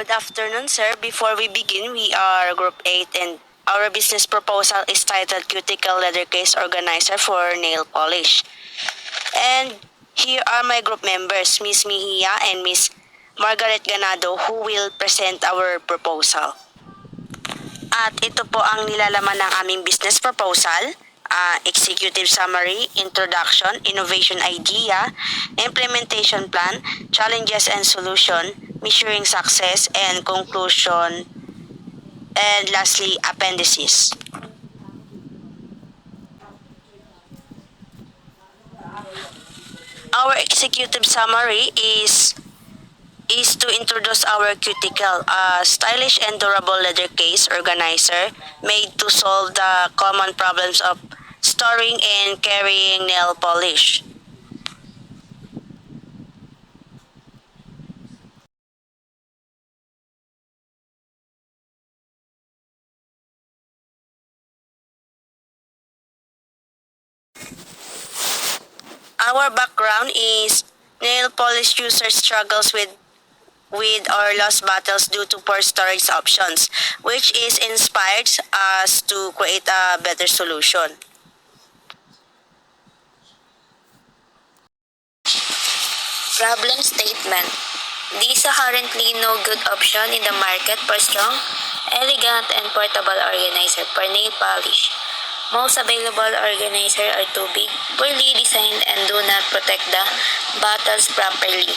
Good afternoon, sir. Before we begin, we are Group 8 and our business proposal is titled Cuticle Leather Case Organizer for Nail Polish. And here are my group members, Miss Mihia and Miss Margaret Ganado, who will present our proposal. At ito po ang nilalaman ng aming business proposal. Executive summary, introduction, innovation idea, implementation plan, challenges and solution, measuring success, and conclusion, and lastly, appendices. Our executive summary is to introduce our Cuticle, a stylish and durable leather case organizer made to solve the common problems of storing and carrying nail polish. Our background is nail polish users struggles with or lost battles due to poor storage options, which is inspired us to create a better solution. Problem statement. There is currently no good option in the market for strong, elegant, and portable organizer for nail polish. Most available organizers are too big, poorly designed, and do not protect the bottles properly.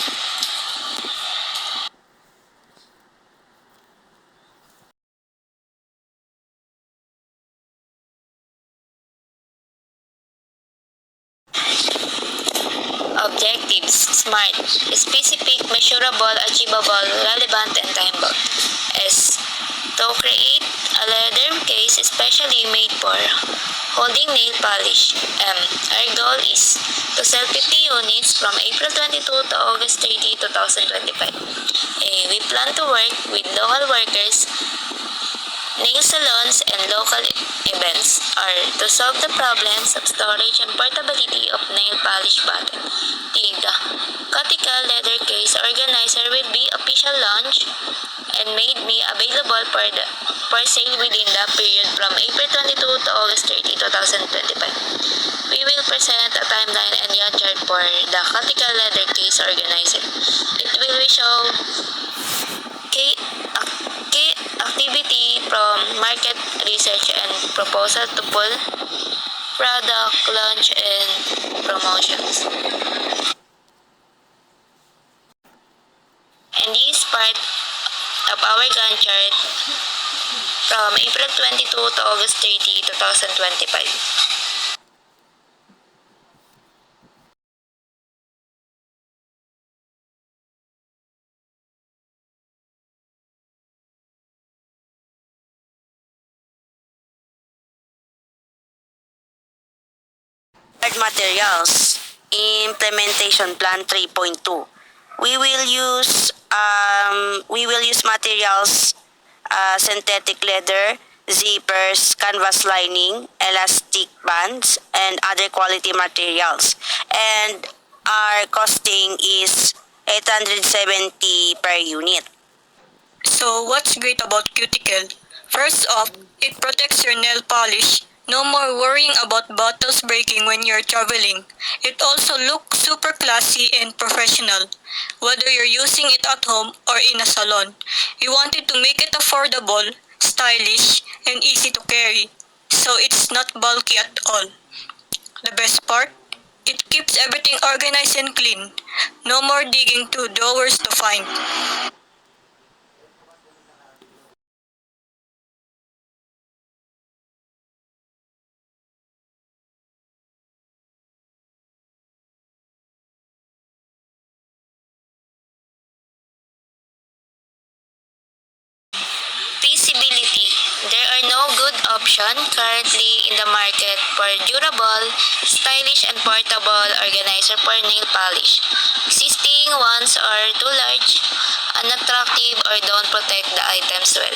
Objectives: SMART, specific, measurable, achievable, relevant, and time-bound. S, to create a leather case especially made for holding nail polish. M, our goal is to sell 50 units from April 22 to August 30, 2025. A, we plan to work with local workers, nail salons, and local events. R, to solve the problems of storage and portability of nail polish bottle. T, the Cuticle Leather Case Organizer will be official launch and made me available for sale within the period from April 22 to August 30, 2025. We will present a timeline and Gantt chart for the Cuticle Leather Case Organizer. It will show key activity from market research and proposal to pull product launch and promotions. And this is part of our Gantt chart from April 22 to August 30, 2025. Materials. Implementation Plan 3.2. We will use materials, synthetic leather, zippers, canvas lining, elastic bands, and other quality materials. And our costing is 870 per unit. So what's great about Cuticle? First off, it protects your nail polish. No more worrying about bottles breaking when you're traveling. It also looks super classy and professional, whether you're using it at home or in a salon. We wanted to make it affordable, stylish, and easy to carry, so it's not bulky at all. The best part? It keeps everything organized and clean. No more digging through drawers to find. Feasibility. There are no good option currently in the market for durable, stylish, and portable organizer for nail polish. Existing ones are too large, unattractive, or don't protect the items well.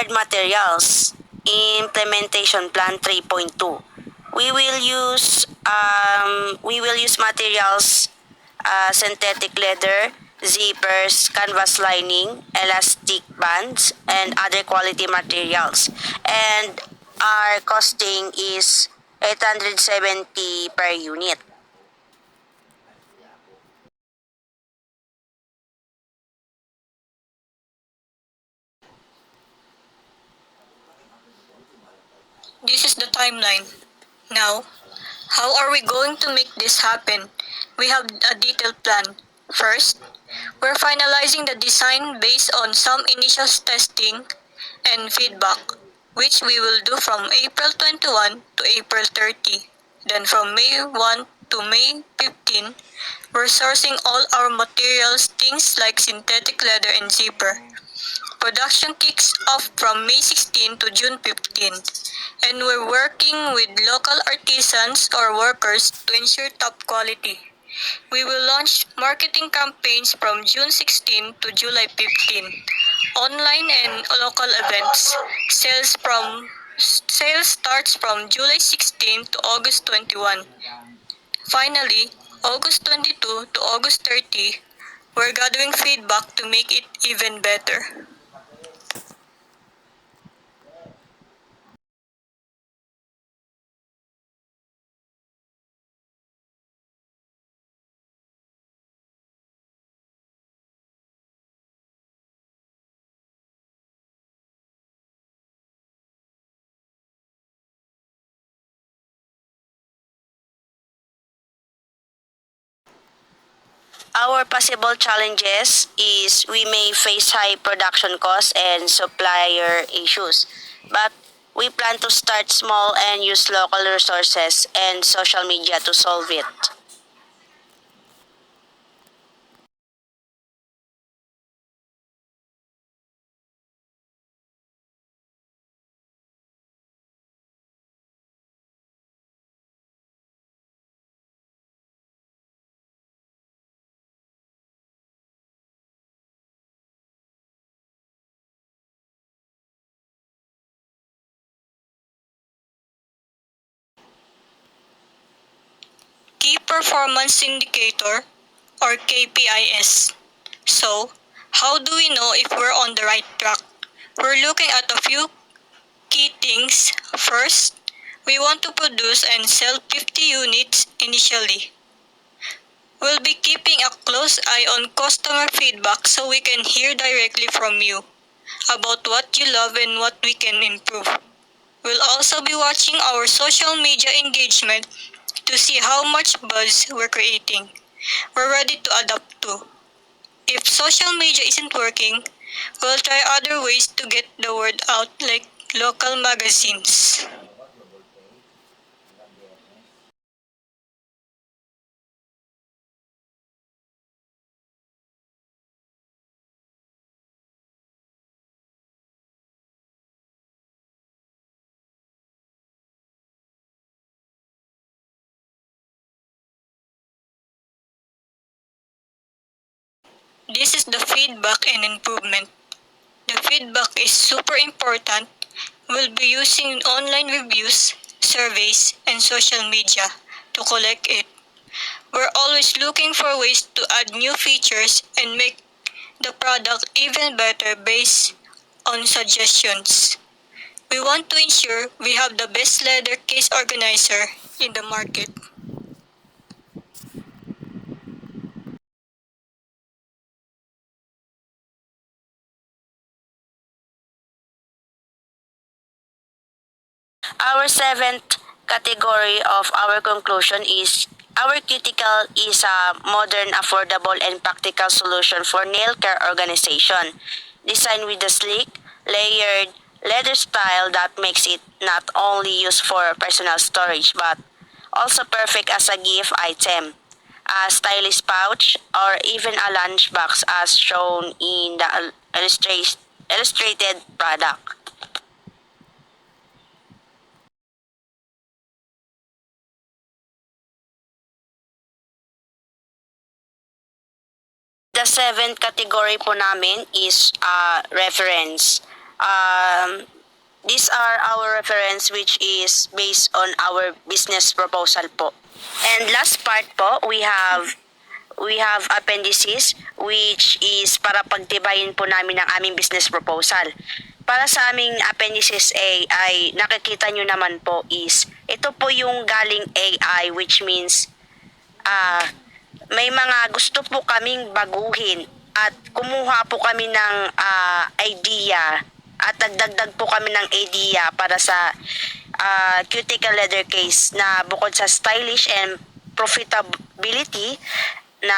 materials. Implementation Plan 3.2. We will use materials synthetic leather, zippers, canvas lining, elastic bands, and other quality materials. And our costing is 870 per unit. This is the timeline. Now, how are we going to make this happen? We have a detailed plan. First, we're finalizing the design based on some initial testing and feedback, which we will do from April 21 to April 30. Then from May 1 to May 15, we're sourcing all our materials, things like synthetic leather and zipper. Production kicks off from May 16 to June 15, and we're working with local artisans or workers to ensure top quality. We will launch marketing campaigns from June 16 to July 15. Online and local events. Sales starts from July 16 to August 21. Finally, August 22 to August 30, we're gathering feedback to make it even better. Our possible challenges is we may face high production costs and supplier issues, but we plan to start small and use local resources and social media to solve it. Key Performance Indicator or KPIs. So, how do we know if we're on the right track? We're looking at a few key things. First, we want to produce and sell 50 units initially. We'll be keeping a close eye on customer feedback so we can hear directly from you about what you love and what we can improve. We'll also be watching our social media engagement to see how much buzz we're creating. We're ready to adapt too. If social media isn't working, we'll try other ways to get the word out like local magazines. This is the feedback and improvement. The feedback is super important. We'll be using online reviews, surveys, and social media to collect it. We're always looking for ways to add new features and make the product even better based on suggestions. We want to ensure we have the best leather case organizer in the market. Our seventh category of our conclusion is our cuticle is a modern, affordable, and practical solution for nail care organization, designed with a sleek, layered leather style that makes it not only used for personal storage but also perfect as a gift item, a stylish pouch, or even a lunchbox as shown in the illustrated product. The seventh category po namin is reference. These are our reference which is based on our business proposal po. And last part po, we have appendices which is para pagtibayin po namin ang aming business proposal. Para sa aming appendices A ay nakikita nyo naman po is ito po yung galing AI, which means may mga gusto po kaming baguhin at kumuha po kami ng idea at nagdagdag po kami ng idea para sa cuticle leather case na bukod sa stylish and profitability na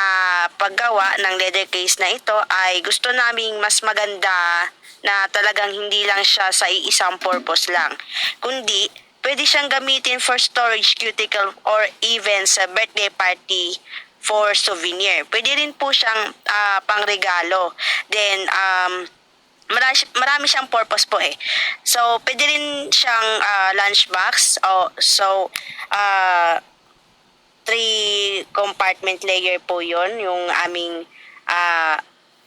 paggawa ng leather case na ito ay gusto naming mas maganda na talagang hindi lang siya sa iisang purpose lang, kundi pwede siyang gamitin for storage cuticle or even sa birthday party for souvenir. Pwede rin po siyang pangregalo. Then, marami siyang purpose po eh. So, pwede rin siyang lunchbox. So, 3 compartment layer po yon yung aming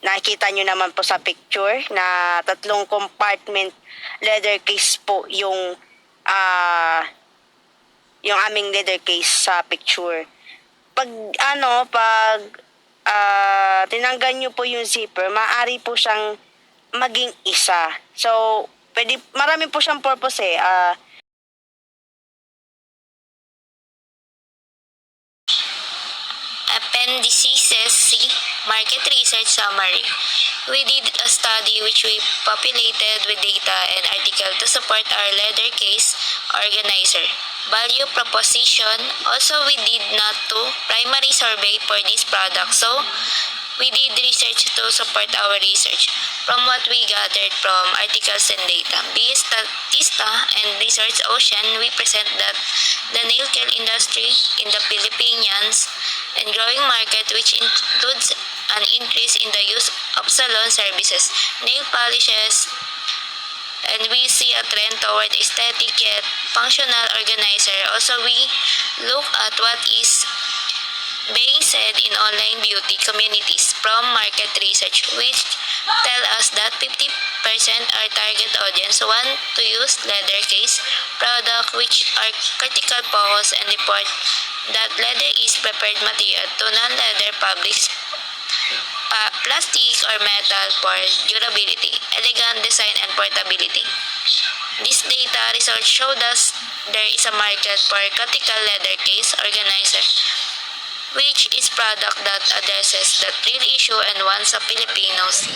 nakikita nyo naman po sa picture na 3 compartment leather case po yung aming leather case sa picture. Pag tinanggal nyo po yung zipper, maaari po siyang maging isa. So, marami po siyang purpose eh. Appendices C. Market Research Summary. We did a study which we populated with data and article to support our leather case organizer. Value proposition. Also, we did not do primary survey for this product. So, we did research to support our research. From what we gathered from articles and data, be Statista and Research Ocean, we present that the nail care industry in the Philippines and growing market which includes an increase in the use of salon services, nail polishes, and we see a trend toward aesthetic yet functional organizer. Also, we look at what is being said in online beauty communities from market research, which tell us that 50% our target audience want to use leather case product, which are critical focus and report that leather is preferred material to non-leather publics, plastic or metal for durability, elegant design, and portability. This data results showed us there is a market for critical leather case organizer, which is product that addresses that real issue and wants of Filipinos,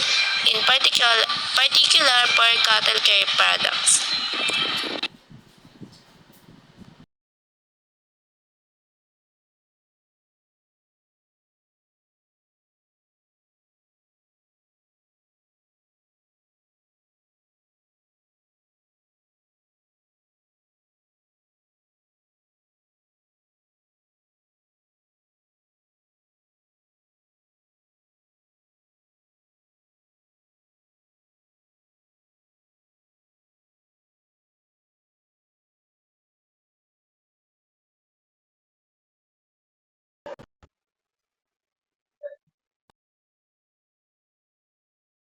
in particular for cattle care products.